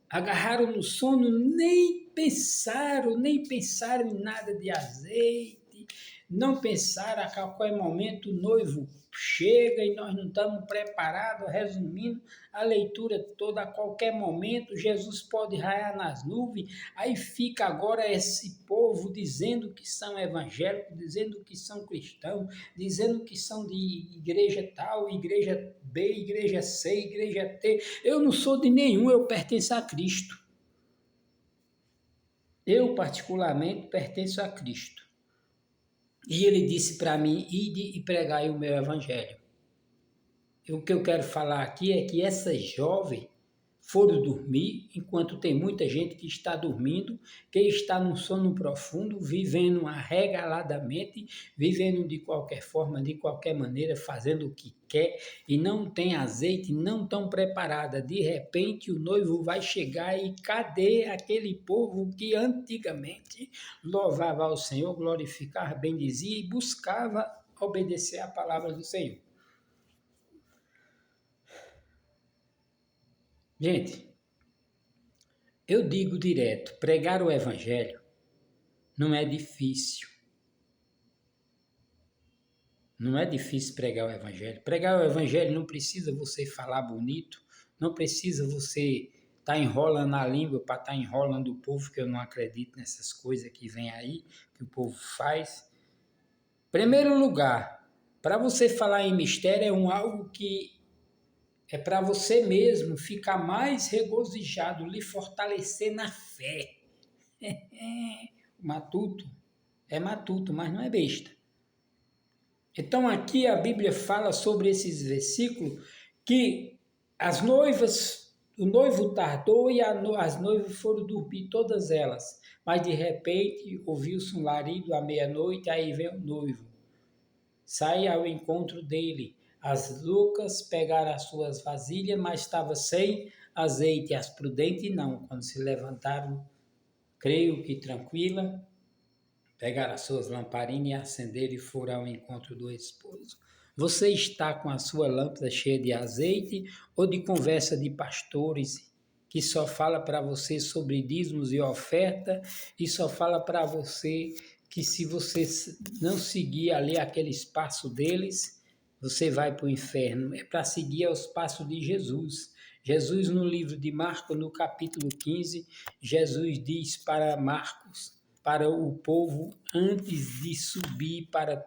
agarraram no sono, nem pensaram em nada de azeite, não pensaram a qualquer momento o noivo chega e nós não estamos preparados. Resumindo a leitura toda, a qualquer momento Jesus pode raiar nas nuvens. Aí fica agora esse povo dizendo que são evangélicos, dizendo que são cristãos, dizendo que são de igreja tal, igreja B, igreja C, igreja T. Eu não sou de nenhum, eu pertenço a Cristo. Eu, particularmente, pertenço a Cristo. E ele disse para mim, ide e pregai o meu evangelho. O que eu quero falar aqui é que essas jovens foram dormir, enquanto tem muita gente que está dormindo, que está num sono profundo, vivendo arregaladamente, vivendo de qualquer forma, de qualquer maneira, fazendo o que quer, e não tem azeite, não estão preparada. De repente o noivo vai chegar e cadê aquele povo que antigamente louvava ao Senhor, glorificava, bendizia e buscava obedecer à palavra do Senhor? Gente, eu digo direto, pregar o evangelho não é difícil. Não é difícil pregar o evangelho. Pregar o evangelho não precisa você falar bonito, não precisa você estar enrolando a língua para estar enrolando o povo, que eu não acredito nessas coisas que vem aí, que o povo faz. Primeiro lugar, para você falar em mistério é algo que é para você mesmo ficar mais regozijado, lhe fortalecer na fé. Matuto é matuto, mas não é besta. Então aqui a Bíblia fala sobre esses versículos que as noivas, o noivo tardou e as noivas foram dormir todas elas. Mas de repente ouviu-se um larido à meia-noite, aí vem o noivo. Sai ao encontro dele. As loucas pegaram as suas vasilhas, mas estava sem azeite. As prudentes não. Quando se levantaram, creio que tranquila, pegaram as suas lamparinas e acenderam e foram ao encontro do esposo. Você está com a sua lâmpada cheia de azeite ou de conversa de pastores que só fala para você sobre dízimos e oferta e só fala para você que se você não seguir ali aquele espaço deles, você vai para o inferno? É para seguir os passos de Jesus. Jesus, no livro de Marcos, no capítulo 15, Jesus diz para Marcos, para o povo, antes de subir para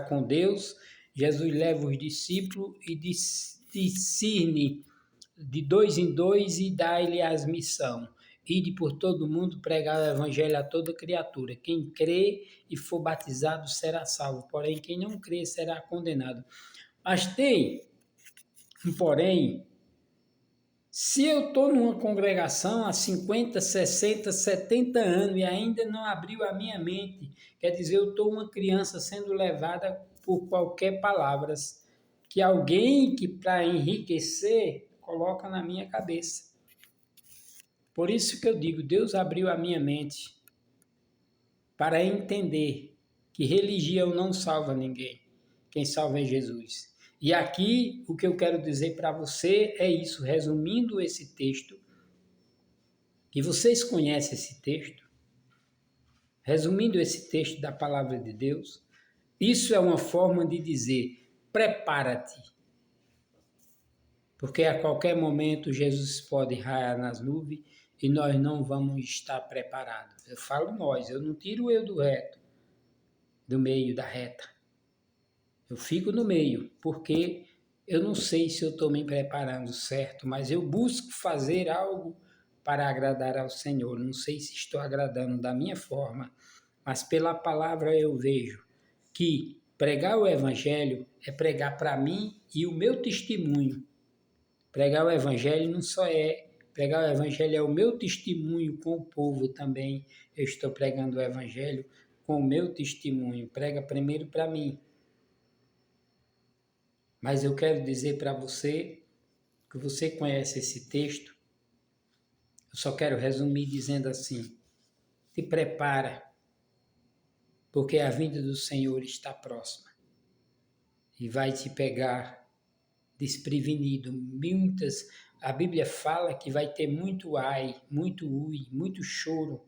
com Deus, Jesus leva os discípulos e discerne de 2 em 2 e dá-lhe as missão. Ide por todo mundo pregar o evangelho a toda criatura. Quem crê e for batizado será salvo, porém quem não crê será condenado. Mas tem um porém. Se eu estou numa congregação há 50, 60, 70 anos e ainda não abriu a minha mente, quer dizer, eu estou uma criança sendo levada por qualquer palavra que alguém que para enriquecer coloca na minha cabeça. Por isso que eu digo, Deus abriu a minha mente para entender que religião não salva ninguém. Quem salva é Jesus. E aqui o que eu quero dizer para você é isso, resumindo esse texto, que vocês conhecem esse texto, resumindo esse texto da palavra de Deus, isso é uma forma de dizer, prepara-te. porque a qualquer momento Jesus pode raiar nas nuvens e nós não vamos estar preparados. Eu falo nós, eu não tiro eu do meio da reta. Eu fico no meio, porque eu não sei se eu estou me preparando certo, mas eu busco fazer algo para agradar ao Senhor. Não sei se estou agradando da minha forma, mas pela palavra eu vejo que pregar o Evangelho é pregar para mim e o meu testemunho. Pregar o Evangelho não só é. Pregar o Evangelho é o meu testemunho com o povo também. Eu estou pregando o Evangelho com o meu testemunho. Prega primeiro para mim. Mas eu quero dizer para você, que você conhece esse texto, eu só quero resumir dizendo assim: te prepara, porque a vinda do Senhor está próxima e vai te pegar desprevenido. A Bíblia fala que vai ter muito ai, muito ui, muito choro,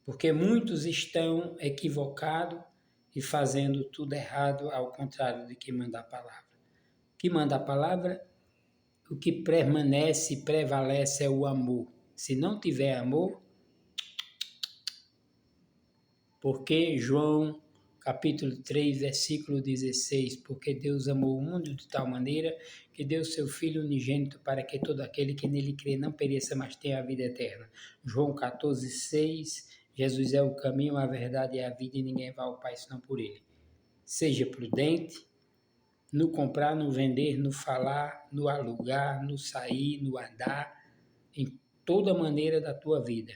porque muitos estão equivocados e fazendo tudo errado, ao contrário de que manda a palavra. O que manda a palavra, o que permanece e prevalece é o amor. Se não tiver amor, porque João capítulo 3, versículo 16, porque Deus amou o mundo de tal maneira que deu seu Filho unigênito para que todo aquele que nele crê não pereça, mas tenha a vida eterna. João 14, 6, Jesus é o caminho, a verdade e a vida e ninguém vai ao Pai senão por ele. Seja prudente no comprar, no vender, no falar, no alugar, no sair, no andar, em toda maneira da tua vida.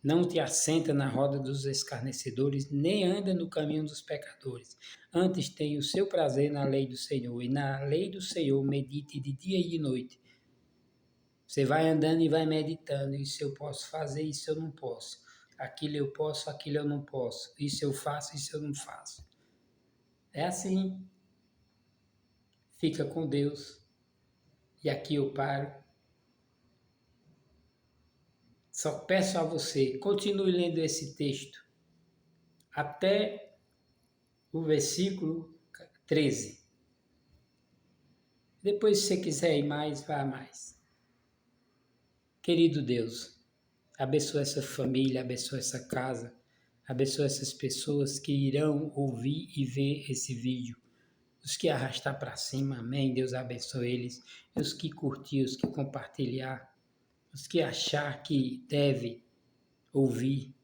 Não te assenta na roda dos escarnecedores, nem anda no caminho dos pecadores. Antes tenha o seu prazer na lei do Senhor, e na lei do Senhor medite de dia e de noite. Você vai andando e vai meditando, isso eu posso fazer, isso eu não posso. Aquilo eu posso, aquilo eu não posso. Isso eu faço, isso eu não faço. É assim. Fica com Deus. E aqui eu paro. Só peço a você, continue lendo esse texto até o versículo 13. Depois, se você quiser ir mais, vá mais. Querido Deus, abençoa essa família, abençoa essa casa, abençoa essas pessoas que irão ouvir e ver esse vídeo. Os que arrastar para cima, amém. Deus abençoe eles. E os que curtir, os que compartilhar, os que achar que deve ouvir,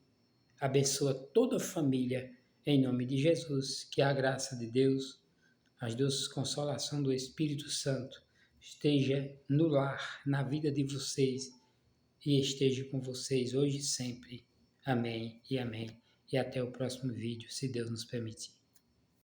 abençoa toda a família, em nome de Jesus. Que a graça de Deus, as doces consolações do Espírito Santo esteja no lar, na vida de vocês e esteja com vocês hoje e sempre. Amém e amém. E até o próximo vídeo, se Deus nos permitir.